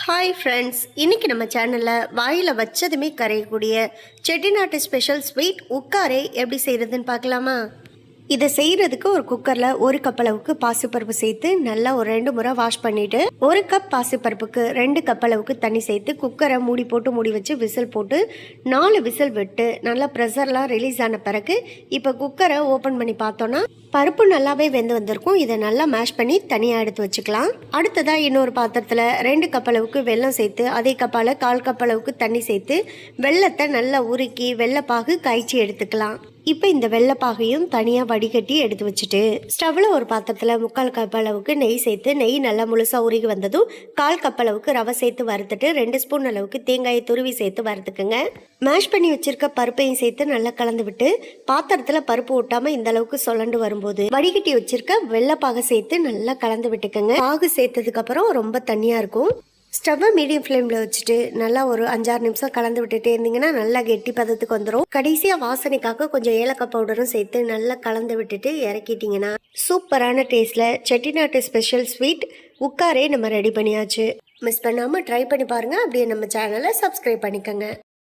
Hi friends, இன்றைக்கி நம்ம சேனலில் வாயில் வச்சதுமே கரையக்கூடிய செட்டிநாட்டு ஸ்பெஷல் ஸ்வீட் உக்காரே எப்படி செய்கிறதுன்னு பார்க்கலாமா? இதை செய்கிறதுக்கு ஒரு குக்கரில் 1 கப் அளவுக்கு பாசிப்பருப்பு சேர்த்து நல்லா ஒரு 2 முறை வாஷ் பண்ணிவிட்டு 1 கப் பாசிப்பருப்புக்கு 2 கப் அளவுக்கு தண்ணி சேர்த்து குக்கரை மூடி போட்டு மூடி வச்சு விசில் போட்டு 4 விசில் விட்டு நல்லா ப்ரெஷர்லாம் ரிலீஸ் ஆன பிறகு இப்போ குக்கரை ஓப்பன் பண்ணி பார்த்தோன்னா பருப்பு நல்லாவே வெந்து வந்திருக்கும். இதை நல்லா மேஷ் பண்ணி தனியாக எடுத்து வச்சுக்கலாம். அடுத்ததாக இன்னொரு பாத்திரத்தில் 2 கப் அளவுக்கு வெல்லம் சேர்த்து அதே கப்பால் 1/4 கப் அளவுக்கு தண்ணி சேர்த்து வெல்லத்தை நல்லா உருக்கி வெள்ளைப்பாகு காய்ச்சி எடுத்துக்கலாம். இப்போ இந்த வெள்ளைப்பாகையும் தனியாக வடிகட்டி எடுத்து வச்சுட்டு ஸ்டவ்வில் ஒரு பாத்திரத்தில் 3/4 கப் அளவுக்கு நெய் சேர்த்து நெய் நல்லா முழுசாக உருகி வந்ததும் 1/4 கப் அளவுக்கு ரவை சேர்த்து வறுத்துட்டு 2 ஸ்பூன் அளவுக்கு தேங்காயை துருவி சேர்த்து வறுத்துக்குங்க. மேஷ் பண்ணி வச்சிருக்க பருப்பையும் சேர்த்து நல்லா கலந்து விட்டு பாத்திரத்தில் பருப்பு ஊட்டாமல் இந்த அளவுக்கு சுழண்டு வரும்போது வடிகட்டி வச்சிருக்க வெள்ளைப்பாகை சேர்த்து நல்லா கலந்து விட்டுக்குங்க. பாகு சேர்த்ததுக்கு அப்புறம் ரொம்ப தண்ணியாக இருக்கும். ஸ்டவ்வை மீடியம் ஃப்ளேமில் வச்சுட்டு நல்லா ஒரு 5-6 நிமிஷம் கலந்து விட்டுட்டே இருந்தீங்கன்னா நல்லா கெட்டி பதத்துக்கு வந்துடும். கடைசியாக வாசனைக்காக கொஞ்சம் ஏலக்காய் பவுடரும் சேர்த்து நல்லா கலந்து விட்டுட்டு இறக்கிட்டிங்கன்னா சூப்பரான டேஸ்ட்டில் செட்டிநாட்டு ஸ்பெஷல் ஸ்வீட் உக்காரே நம்ம ரெடி பண்ணியாச்சு. மிஸ் பண்ணாமல் ட்ரை பண்ணி பாருங்கள். அப்படியே நம்ம சேனலை சப்ஸ்கிரைப் பண்ணிக்கோங்க.